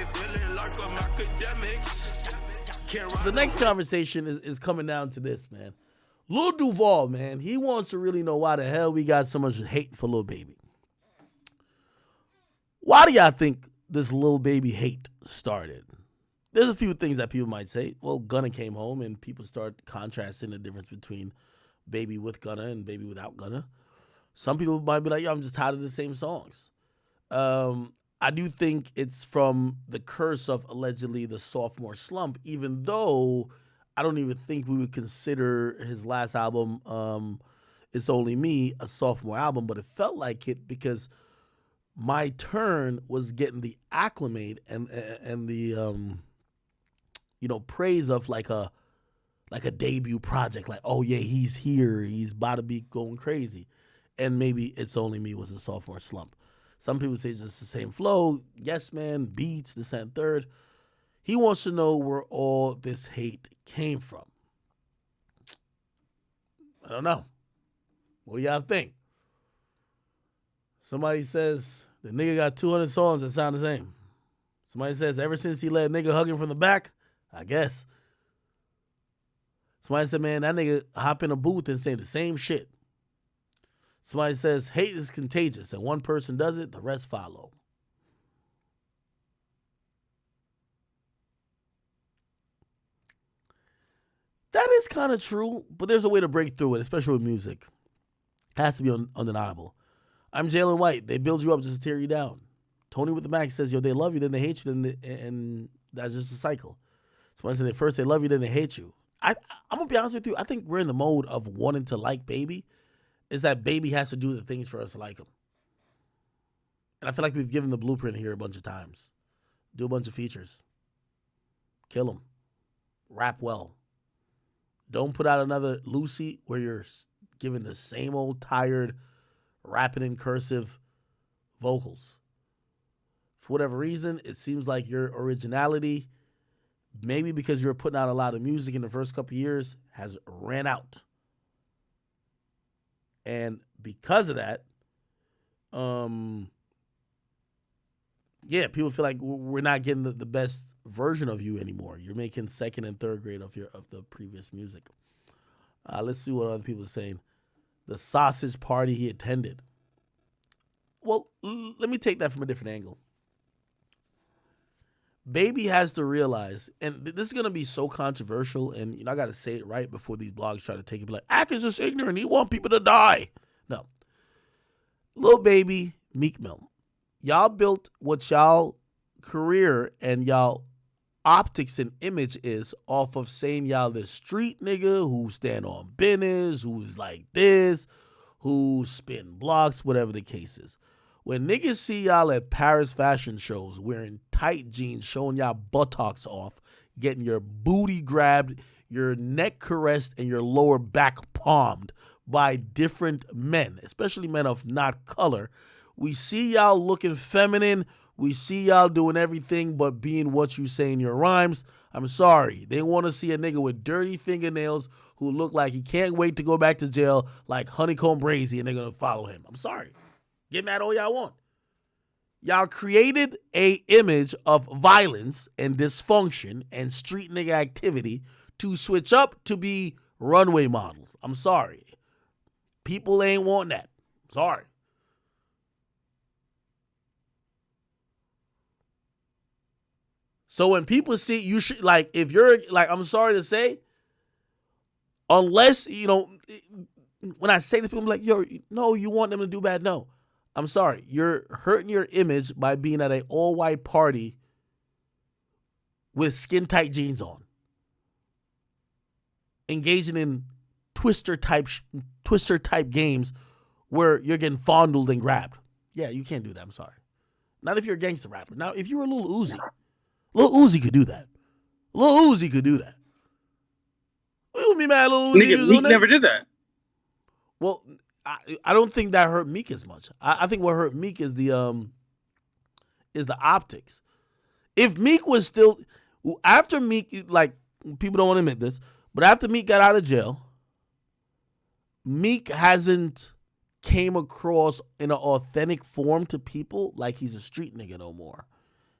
feeling like I'm Akademiks. The next conversation is coming down to this, man. Lil Duval, man, he wants to really know why the hell we got so much hate for Lil Baby. Why do y'all think this Lil Baby hate started? There's a few things that people might say. Well, Gunna came home and people start contrasting the difference between Baby with Gunna and Baby without Gunna. Some people might be like, yo, I'm just tired of the same songs. I do think it's from the curse of allegedly the sophomore slump, even though I don't even think we would consider his last album, It's Only Me, a sophomore album, but it felt like it because My Turn was getting the acclimate and the praise of like a debut project, like, oh yeah, he's here, he's about to be going crazy. And maybe It's Only Me was a sophomore slump. Some people say it's just the same flow, yes man, beats, this and third. He wants to know where all this hate came from. I don't know. What do y'all think? Somebody says the nigga got 200 songs that sound the same. Somebody says ever since he let a nigga hug him from the back, I guess. Somebody said, man, that nigga hop in a booth and say the same shit. Somebody says hate is contagious, and one person does it, the rest follow. That is kind of true, but there's a way to break through it, especially with music. It has to be undeniable. I'm Jalen White. They build you up just to tear you down. Tony with the Max says, yo, they love you, then they hate you, and that's just a cycle. Somebody said, first they love you, then they hate you. I'm going to be honest with you. I think we're in the mode of wanting to like Baby. Is that Baby has to do the things for us to like him. And I feel like we've given the blueprint here a bunch of times. Do a bunch of features. Kill him. Rap well. Don't put out another Lucy where you're giving the same old tired rapping in cursive vocals. For whatever reason, it seems like your originality, maybe because you're putting out a lot of music in the first couple of years, has ran out. And because of that, people feel like we're not getting the best version of you anymore. You're making second and third grade of the previous music. Let's see what other people are saying. The sausage party he attended. Well, let me take that from a different angle. Baby has to realize, and this is going to be so controversial, and I got to say it right before these blogs try to take it, like, Ak is just ignorant. He want people to die. No. Lil Baby, Meek Mill. Y'all built what y'all career and y'all optics and image is off of saying y'all this street nigga who stand on business, who's like this, who spin blocks, whatever the case is. When niggas see y'all at Paris fashion shows wearing tight jeans, showing y'all buttocks off, getting your booty grabbed, your neck caressed, and your lower back palmed by different men, especially men of not color, we see y'all looking feminine. We see y'all doing everything but being what you say in your rhymes. I'm sorry. They want to see a nigga with dirty fingernails who look like he can't wait to go back to jail like Honeycomb Brazy, and they're going to follow him. I'm sorry. Get mad all y'all want. Y'all created a image of violence and dysfunction and street nigga activity to switch up to be runway models. I'm sorry. People ain't want that. Sorry. So when people see you should, like, if you're like, I'm sorry to say, unless, when I say to people, I'm like, yo, no, you want them to do bad? No. I'm sorry. You're hurting your image by being at an all-white party with skin-tight jeans on. Engaging in twister-type games where you're getting fondled and grabbed. Yeah, you can't do that. I'm sorry. Not if you're a gangster rapper. Now, if you were a Lil Uzi could do that. Lil Uzi could do that. What you mean, man? Lil Uzi Nigga, Meek never did that. Well, I don't think that hurt Meek as much. I think what hurt Meek is the optics. If Meek was still after Meek, like, people don't want to admit this, but after Meek got out of jail, Meek hasn't came across in an authentic form to people like he's a street nigga no more.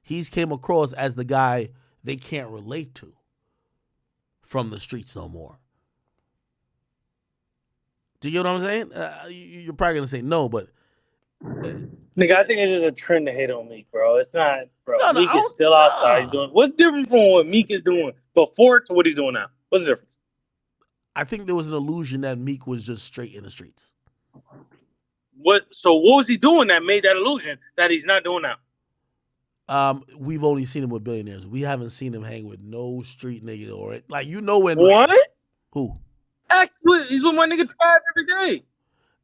he's came across as the guy they can't relate to from the streets no more. Do you get what I'm saying? You're probably going to say no, but... Nigga, I think it's just a trend to hate on Meek, bro. It's not, bro. No, Meek is still outside. He's doing... What's different from what Meek is doing before to what he's doing now? What's the difference? I think there was an illusion that Meek was just straight in the streets. So what was he doing that made that illusion that he's not doing now? We've only seen him with billionaires. We haven't seen him hang with no street nigga or like when what? Who? He's with my nigga Tribe every day.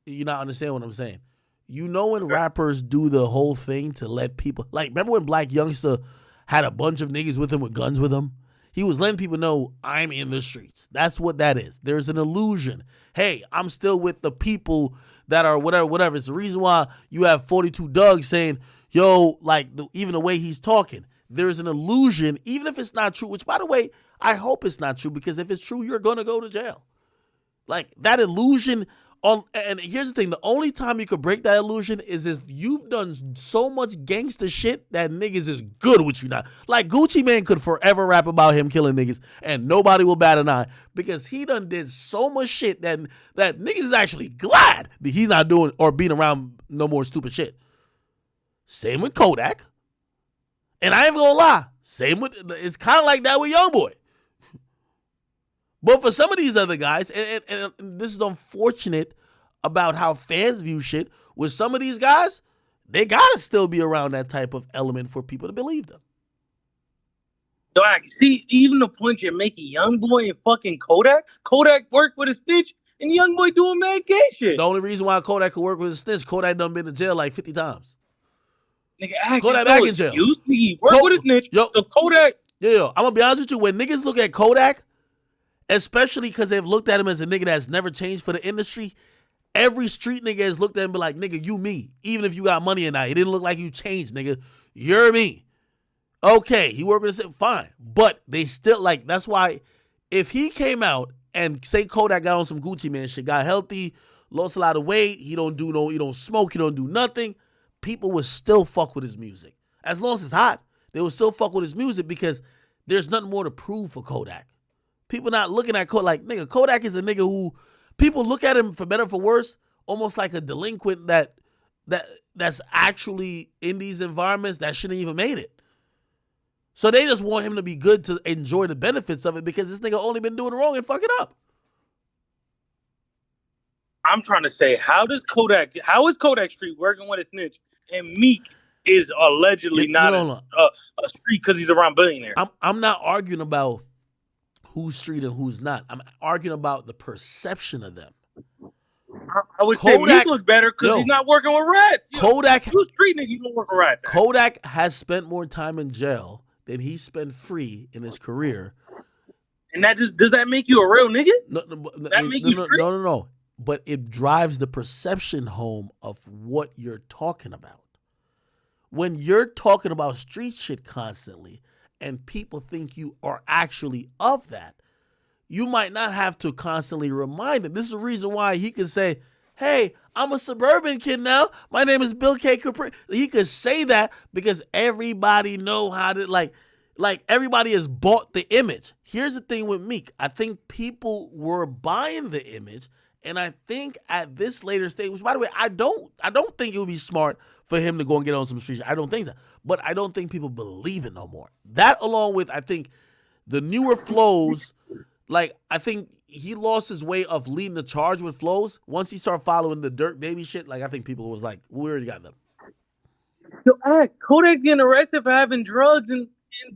You not understand what I'm saying? You know when rappers do the whole thing to let people like remember when Black Youngster had a bunch of niggas with him with guns with him? He was letting people know I'm in the streets. That's what that is. There's an illusion. Hey, I'm still with the people that are whatever. It's the reason why you have 42 Doug saying, yo, like even the way he's talking. There's an illusion, even if it's not true, which by the way, I hope it's not true because if it's true, you're going to go to jail. Like that illusion and here's the thing, the only time you could break that illusion is if you've done so much gangster shit that niggas is good with you now. Like Gucci Mane could forever rap about him killing niggas and nobody will bat an eye because he done did so much shit that niggas is actually glad that he's not doing or being around no more stupid shit. Same with Kodak. And I ain't gonna lie, it's kind of like that with YoungBoy. But for some of these other guys, and this is unfortunate about how fans view shit, with some of these guys, they gotta still be around that type of element for people to believe them. Dog, see, even the point you're making, YoungBoy and fucking Kodak worked with a snitch, and YoungBoy doing mad gay shit. The only reason why Kodak could work with a snitch, Kodak done been to jail like 50 times. Nigga, Kodak back in jail. He worked with a snitch. Yo, so Kodak. Yo, I'm gonna be honest with you. When niggas look at Kodak, especially because they've looked at him as a nigga that's never changed for the industry, every street nigga has looked at him and be like, nigga, you me. Even if you got money or not, it didn't look like you changed, nigga. You're me. Okay, he worked with us, fine. But they still, like, that's why if he came out and say Kodak got on some Gucci Mane shit, got healthy, lost a lot of weight, he don't smoke, he don't do nothing, people would still fuck with his music. As long as it's hot, they would still fuck with his music because there's nothing more to prove for Kodak. People not looking at Kodak like, nigga, Kodak is a nigga who people look at him for better or for worse, almost like a delinquent that's actually in these environments that shouldn't even made it. So they just want him to be good to enjoy the benefits of it because this nigga only been doing wrong and fucking up. I'm trying to say, how is Kodak Street working with a snitch and Meek is allegedly not a street because he's around billionaires? I'm not arguing about who's street and who's not. I'm arguing about the perception of them. I would say Meek look better because he's not working with rats. Kodak, you street nigga, you don't work with rats. Kodak has spent more time in jail than he spent free in his career. And does that make you a real nigga? No. But it drives the perception home of what you're talking about. When you're talking about street shit constantly and people think you are actually of that, you might not have to constantly remind them. This is the reason why he can say, hey, I'm a suburban kid now. My name is Bill K. Capri. He could say that because everybody know how to, like everybody has bought the image. Here's the thing with Meek. I think people were buying the image, and I think at this later stage, which by the way, I don't think it would be smart for him to go and get on some streets. I don't think so. But I don't think people believe it no more. That along with, I think, the newer flows, like, I think he lost his way of leading the charge with flows. Once he started following the Dirt Baby shit, like, I think people was like, we already got them. Yo, Kodak's getting arrested for having drugs and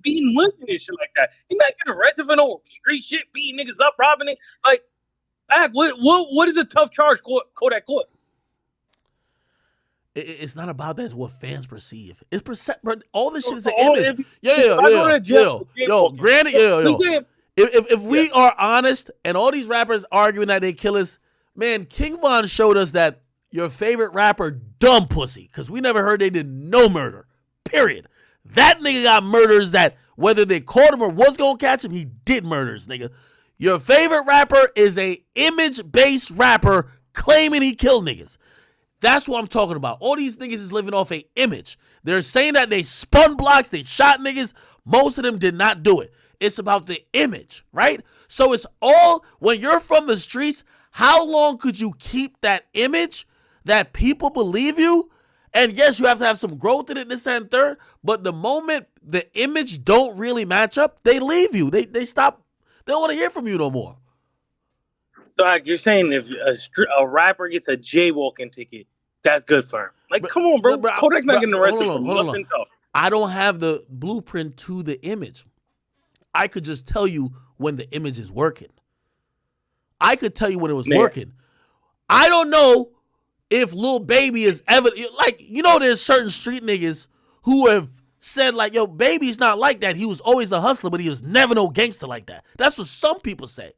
beating women and shit like that. He not getting arrested for no street shit, beating niggas up, robbing it. Like, what is a tough charge Kodak caught? It's not about that. It's what fans perceive. It's all this shit is an image. Yo, granted, If we are honest, and all these rappers arguing that they killers, man, King Von showed us that your favorite rapper dumb pussy, because we never heard they did no murder. Period. That nigga got murders that whether they caught him or was gonna catch him, he did murders, nigga. Your favorite rapper is a image-based rapper claiming he killed niggas. That's what I'm talking about. All these niggas is living off a image. They're saying that they spun blocks, they shot niggas. Most of them did not do it. It's about the image, right? So it's all, when you're from the streets, how long could you keep that image that people believe you? And yes, you have to have some growth in it, this and third, but the moment the image don't really match up, they leave you. They stop. They don't want to hear from you no more. So like, you're saying if a rapper gets a jaywalking ticket, that's good for him. Like, come on, bro. Kodak's not getting arrested for nothing tough. I don't have the blueprint to the image. I could just tell you when the image is working. I could tell you when it was working. I don't know if Lil Baby is ever, like, you know, there's certain street niggas who have said, like, yo, Baby's not like that. He was always a hustler, but he was never no gangster like that. That's what some people say.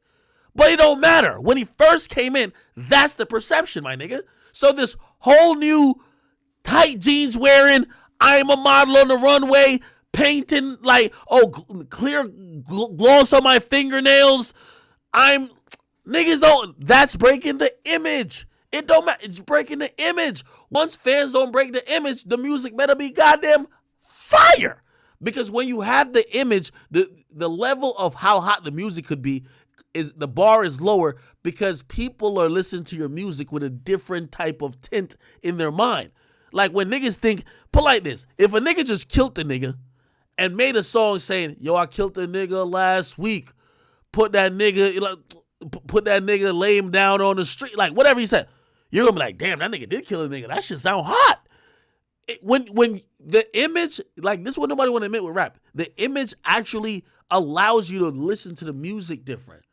But it don't matter. When he first came in, that's the perception, my nigga. So this whole new tight jeans wearing, I'm a model on the runway, painting like, clear gloss on my fingernails. Niggas don't, that's breaking the image. It don't matter. It's breaking the image. Once fans don't break the image, the music better be goddamn fire. Because when you have the image, the level of how hot the music could be, is the bar is lower because people are listening to your music with a different type of tint in their mind. Like when niggas think, put like this, if a nigga just killed the nigga and made a song saying, yo, I killed the nigga last week, put that nigga, lay him down on the street, like whatever he said, you're gonna be like, damn, that nigga did kill a nigga. That shit sound hot. When the image, like this is what nobody want to admit with rap, the image actually allows you to listen to the music different.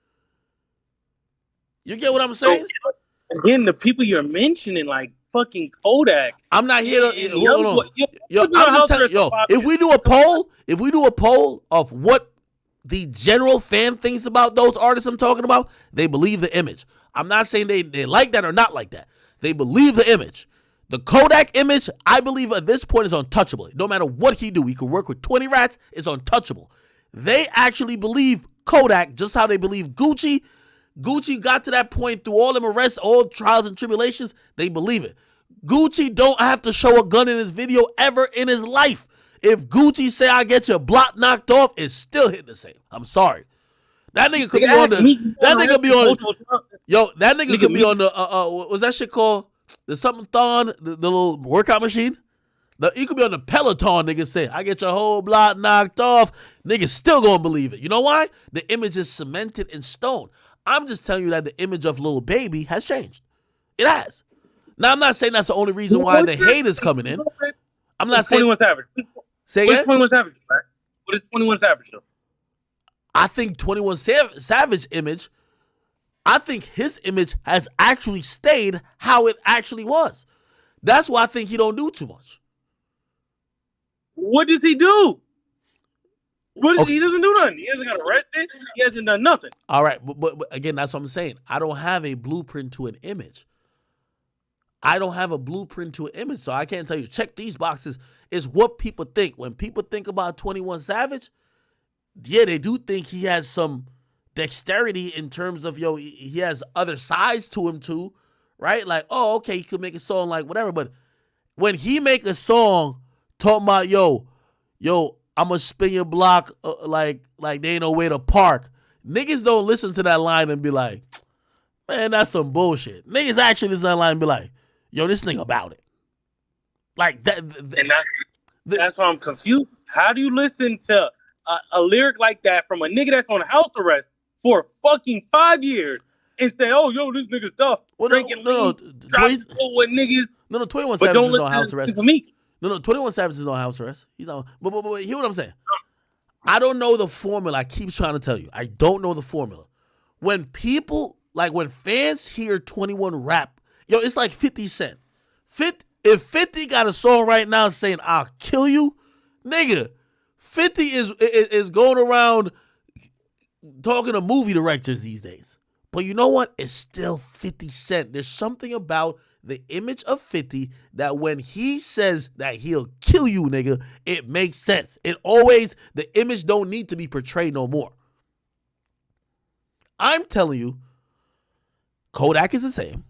You get what I'm saying? So, again, the people you're mentioning, like fucking Kodak. I'm not here to hold on. Yo, I'm just telling you, if we do a poll of what the general fan thinks about those artists I'm talking about, they believe the image. I'm not saying they like that or not like that. They believe the image. The Kodak image, I believe at this point is untouchable. No matter what he do, he could work with 20 rats, it's untouchable. They actually believe Kodak just how they believe Gucci. Gucci got to that point through all them arrests, all trials and tribulations. They believe it. Gucci don't have to show a gun in his video ever in his life. If Gucci say I get your block knocked off, it's still hitting the same. I'm sorry. That nigga could be on the. That nigga be on. Yo, that nigga could be on the. What's that shit called? The something thon, the little workout machine. He could be on the Peloton. Nigga say I get your whole block knocked off. Niggas still gonna believe it. You know why? The image is cemented in stone. I'm just telling you that the image of Lil Baby has changed. It has. Now, I'm not saying that's the only reason why the hate is coming in. I'm not saying. 21 Savage. Say again? 21 Savage, right? What is 21 Savage, though? I think 21 Savage image, I think his image has actually stayed how it actually was. That's why I think he don't do too much. What does he do? He doesn't do nothing. He hasn't got arrested. He hasn't done nothing. All right, but again, that's what I'm saying. I don't have a blueprint to an image. I don't have a blueprint to an image, so I can't tell you, check these boxes. It's what people think. When people think about 21 Savage, yeah, they do think he has some dexterity in terms of, he has other sides to him too, right? Like, oh, okay, he could make a song like whatever, but when he make a song talking about, yo, I'm gonna spin your block like they ain't no way to park. Niggas don't listen to that line and be like, man, that's some bullshit. Niggas actually listen to that line and be like, yo, this nigga about it. Like that. And that's why I'm confused. How do you listen to a lyric like that from a nigga that's on house arrest for fucking 5 years and say, oh, yo, this nigga's tough. Well, drinking lean, dropping with niggas. No, 21 Savage is on house arrest. No, 21 Savage is on house arrest. He's on. But hear what I'm saying. I don't know the formula. I keep trying to tell you. I don't know the formula. When people, like when fans hear 21 rap, it's like 50 Cent. If 50 got a song right now saying, I'll kill you, nigga, 50 is going around talking to movie directors these days. But you know what? It's still 50 Cent. There's something about the image of 50 that when he says that he'll kill you, nigga, it makes sense. The image don't need to be portrayed no more. I'm telling you, Kodak is the same.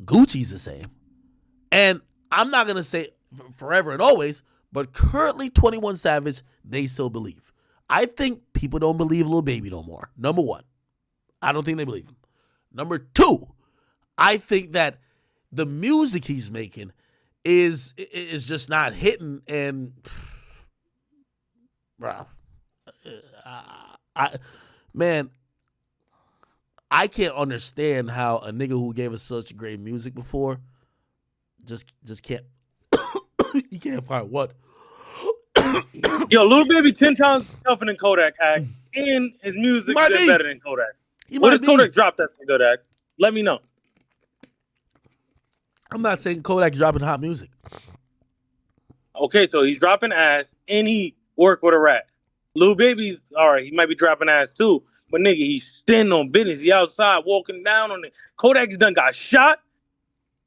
Gucci's the same. And I'm not going to say forever and always, but currently 21 Savage, they still believe. I think people don't believe Lil Baby no more. Number one, I don't think they believe him. Number two, I think that the music he's making is just not hitting. And, bro, man, I can't understand how a nigga who gave us such great music before just can't. He can't find what. Yo, Lil Baby 10 times tougher than Kodak act, and his music is better than Kodak. What does Kodak drop that's good at? Let me know. I'm not saying Kodak's dropping hot music. Okay, so he's dropping ass, and he work with a rat. Lil Baby's all right. He might be dropping ass too, but nigga, he's standing on business. He outside walking down on it. Kodak's done got shot.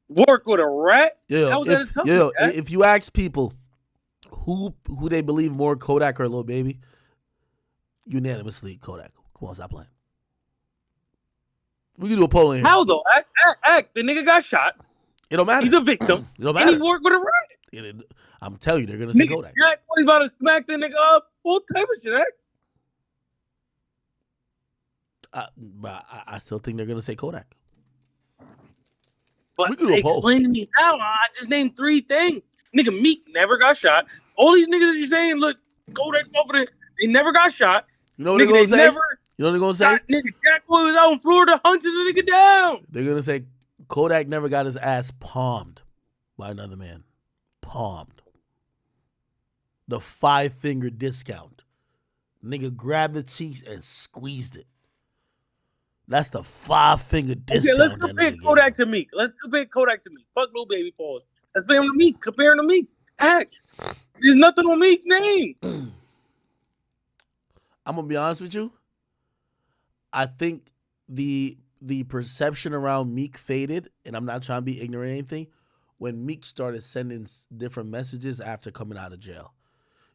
Work with a rat. If you ask people who they believe more, Kodak or Lil Baby, unanimously Kodak. Come on, stop playing. We can do a poll in here. How though? Act. The nigga got shot. It don't matter. He's a victim. It don't matter. And he worked with a rat. I'm telling you, they're gonna say Kodak. Jack, he's about to smack the nigga up. All type of shit, Act. But I still think they're gonna say Kodak. But explain to me how. I just named 3 things. Nigga, Meek never got shot. All these niggas that you're saying, look, Kodak confident, they never got shot. You know what they're gonna say? You know what they're gonna say? Nigga, Jack Boy was out in Florida hunting the nigga down. They're gonna say Kodak never got his ass palmed by another man. Palmed. The 5-finger discount. Nigga grabbed the cheeks and squeezed it. That's the 5-finger discount. Okay, let's compare Kodak to Meek. Fuck Lil Baby, pause. Let's compare him to Meek. Compare him to Meek. Act. There's nothing on Meek's name. I'm gonna be honest with you. I think the perception around Meek faded, and I'm not trying to be ignorant or anything, when Meek started sending different messages after coming out of jail.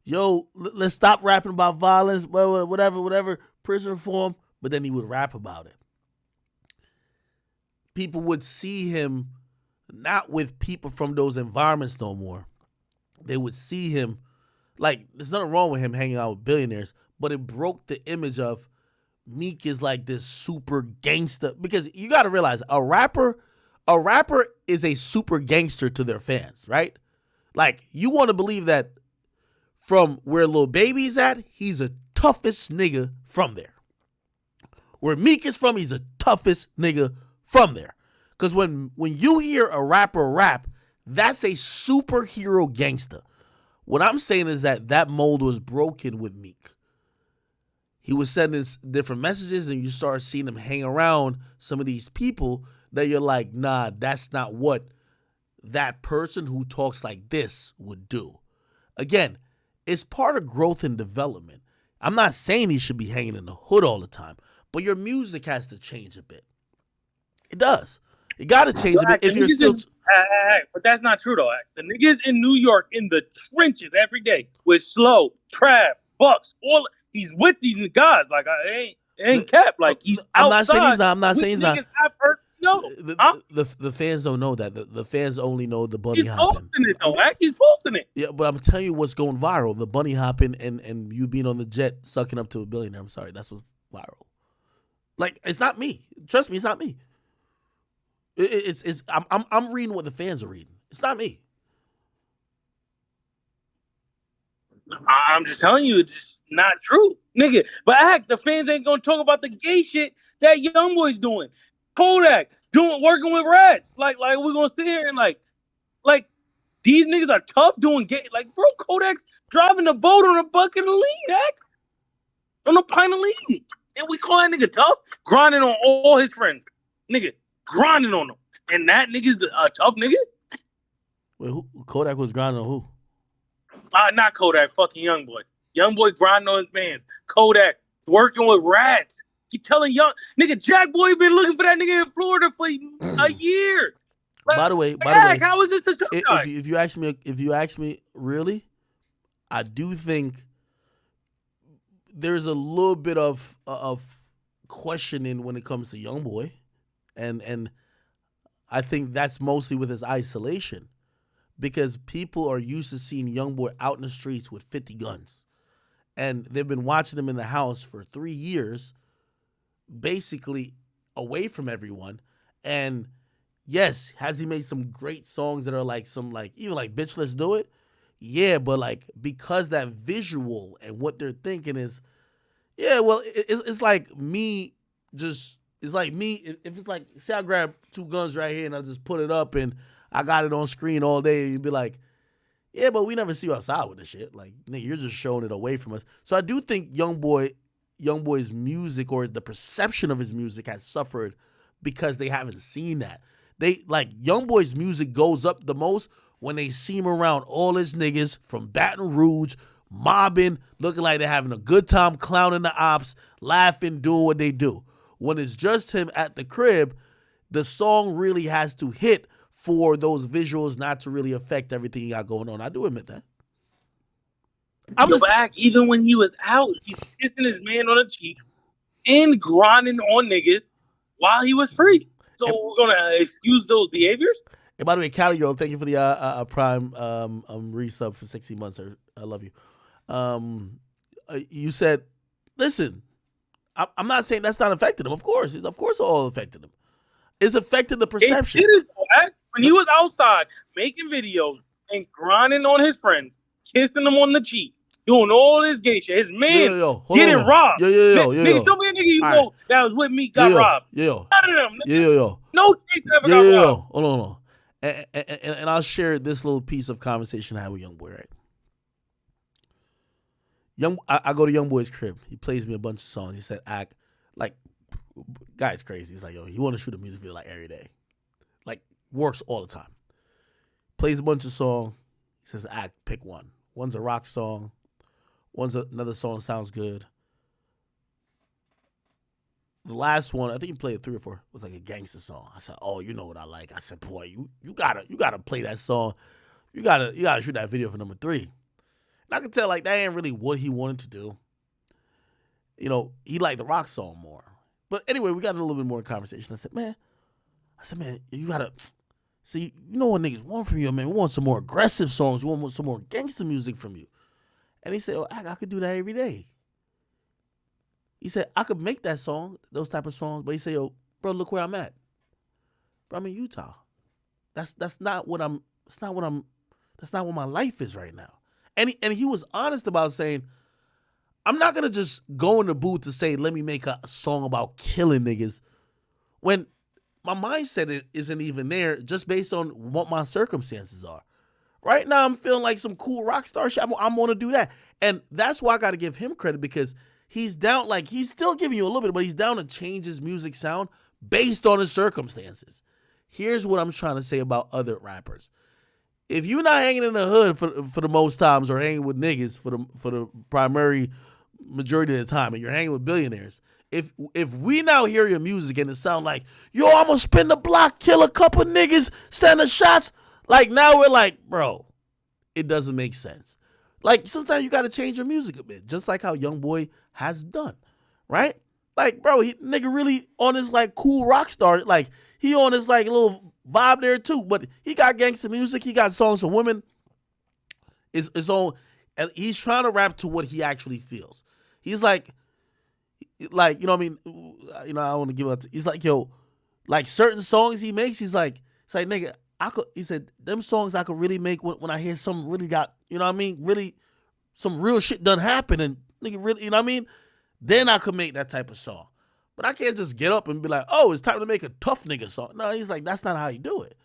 Yo, let's stop rapping about violence, whatever, prison reform, but then he would rap about it. People would see him not with people from those environments no more. They would see him, like, there's nothing wrong with him hanging out with billionaires, but it broke the image of Meek is like this super gangster. Because you got to realize, a rapper is a super gangster to their fans, right? Like, you want to believe that from where Lil Baby's at, he's the toughest nigga from there. Where Meek is from, he's the toughest nigga from there. Because when you hear a rapper rap, that's a superhero gangster. What I'm saying is that mold was broken with Meek. He was sending different messages, and you start seeing him hang around some of these people that you're like, nah, that's not what that person who talks like this would do. Again, it's part of growth and development. I'm not saying he should be hanging in the hood all the time, but your music has to change a bit. It does. You got to change a bit if you're still... But that's not true, though. The niggas in New York in the trenches every day with Slow, Trav, Bucks, all... He's with these guys. Like, it ain't cap. Like, he's outside. I'm not saying he's not. The fans don't know that. The fans only know the bunny hopping. He's posting it, though, Act. He's posting it. Yeah, but I'm telling you what's going viral. The bunny hopping and you being on the jet sucking up to a billionaire. I'm sorry. That's what's viral. Like, it's not me. Trust me, it's not me. I'm reading what the fans are reading. It's not me. I'm just telling you, it's just not true, nigga. But Act, the fans ain't gonna talk about the gay shit that YoungBoy's doing. Kodak working with rats. Like we're gonna sit here and like these niggas are tough doing gay. Like, bro, Kodak's driving the boat on a bucket of lean, Act, on a pint of lean, and we call that nigga tough, grinding on all his friends, nigga, grinding on them, and that nigga's a tough nigga. Wait, who Kodak was grinding on who? Not Kodak, fucking YoungBoy. YoungBoy grinding on his mans. Kodak working with rats. You telling nigga Jack Boy been looking for that nigga in Florida for a year. Like, by the way, how is this the tough guy? If you ask me, really, I do think there's a little bit of questioning when it comes to YoungBoy, and I think that's mostly with his isolation because people are used to seeing YoungBoy out in the streets with 50 guns. And they've been watching him in the house for 3 years, basically away from everyone. And yes, has he made some great songs that are like even like Bitch Let's Do It? Yeah, but like because that visual and what they're thinking is, yeah, well, it's like me just, it's like me, if it's like, say I grab 2 guns right here and I just put it up and I got it on screen all day, and you'd be like, yeah, but we never see you outside with this shit. Like, nigga, you're just showing it away from us. So I do think YoungBoy's music or the perception of his music has suffered because they haven't seen that. They like YoungBoy's music goes up the most when they see him around all his niggas from Baton Rouge, mobbing, looking like they're having a good time, clowning the ops, laughing, doing what they do. When it's just him at the crib, the song really has to hit for those visuals not to really affect everything he got going on. I do admit that. Back, even when he was out, he's kissing his man on the cheek and grinding on niggas while he was free. So we're gonna excuse those behaviors? And by the way, Cali Girl, thank you for the Prime resub for 16 months. I love you. You said, listen, I'm not saying that's not affecting him. Of course, it all affected him. It's affected the perception. When he was outside making videos and grinding on his friends, kissing them on the cheek, doing all this gay shit, his man getting robbed. Nigga, show me a nigga you know that was with me got robbed. None of them. No chicks ever got robbed. Hold on. And I'll share this little piece of conversation I had with YoungBoy, right? I go to YoungBoy's crib. He plays me a bunch of songs. He said, act like, guy's crazy. He's like, yo, he want to shoot a music video like every day. Like, works all the time. Plays a bunch of songs. He says, act, pick one. One's a rock song. One's another song sounds good. The last one, I think he played 3 or 4, was like a gangster song. I said, oh, you know what I like. I said, boy, you gotta play that song. You gotta shoot that video for number 3. And I could tell like that ain't really what he wanted to do. You know, he liked the rock song more. But anyway, we got a little bit more conversation. I said, man, you gotta see, you know what niggas want from you, man. We want some more aggressive songs. We want some more gangster music from you. And he said, oh, I could do that every day. He said, I could make that song, those type of songs, but he said, yo, bro, look where I'm at. Bro, I'm in Utah. That's not what my life is right now. And he was honest about saying, I'm not gonna just go in the booth to say, let me make a song about killing niggas when my mindset isn't even there just based on what my circumstances are. Right now, I'm feeling like some cool rock star shit. I'm gonna do that. And that's why I gotta give him credit because he's down, like he's still giving you a little bit, but he's down to change his music sound based on his circumstances. Here's what I'm trying to say about other rappers. If you're not hanging in the hood for the most times or hanging with niggas for the primary majority of the time and you're hanging with billionaires, if we now hear your music and it sound like, yo, I'm gonna spin the block, kill a couple niggas, send the shots, like now we're like, bro, it doesn't make sense. Like sometimes you gotta change your music a bit, just like how YoungBoy has done, right? Like, bro, nigga really on his like cool rock star, like he on his like little vibe there too, but he got gangster music, he got songs for women. It's on, and he's trying to rap to what he actually feels. He's like, you know what I mean? You know, I want to give up. He's like, yo, like certain songs he makes, it's like, nigga, he said, them songs I could really make when I hear something really got, you know what I mean? Really, some real shit done happen and nigga really, you know what I mean? Then I could make that type of song. But I can't just get up and be like, oh, it's time to make a tough nigga song. No, he's like, that's not how you do it.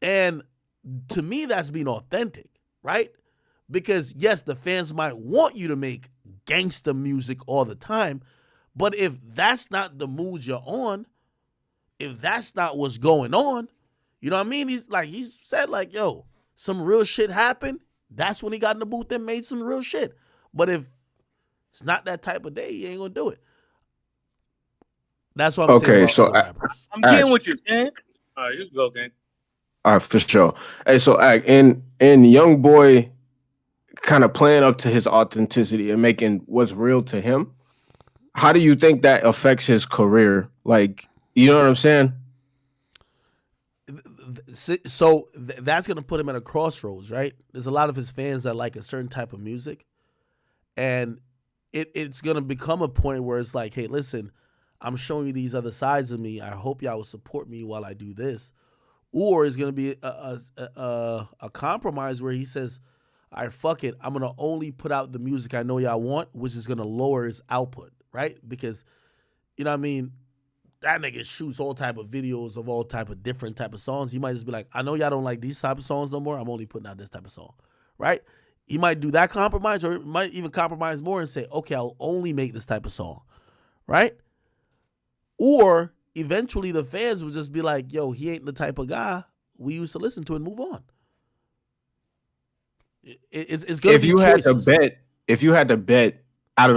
And to me, that's being authentic, right? Because yes, the fans might want you to make gangster music all the time, but if that's not the mood you're on, if that's not what's going on, you know what I mean? He's said like, yo, some real shit happened. That's when he got in the booth and made some real shit. But if it's not that type of day, he ain't gonna do it. That's what I'm saying. Okay, so I'm getting what you're saying. All right, you can go, gang. All right, for sure. Hey, so in YoungBoy kind of playing up to his authenticity and making what's real to him, how do you think that affects his career? Like, you know what I'm saying? So that's gonna put him at a crossroads, right? There's a lot of his fans that like a certain type of music, and it's gonna become a point where it's like, hey, listen, I'm showing you these other sides of me. I hope y'all will support me while I do this. Or it's gonna be a compromise where he says, all right, fuck it, I'm gonna only put out the music I know y'all want, which is gonna lower his output, right? Because you know what I mean, that nigga shoots all type of videos of all type of different type of songs. He might just be like, I know y'all don't like these type of songs no more. I'm only putting out this type of song, right? He might do that compromise, or might even compromise more and say, okay, I'll only make this type of song, right? Or eventually the fans will just be like, yo, he ain't the type of guy we used to listen to and move on. It's going to be choices. If you had to bet out of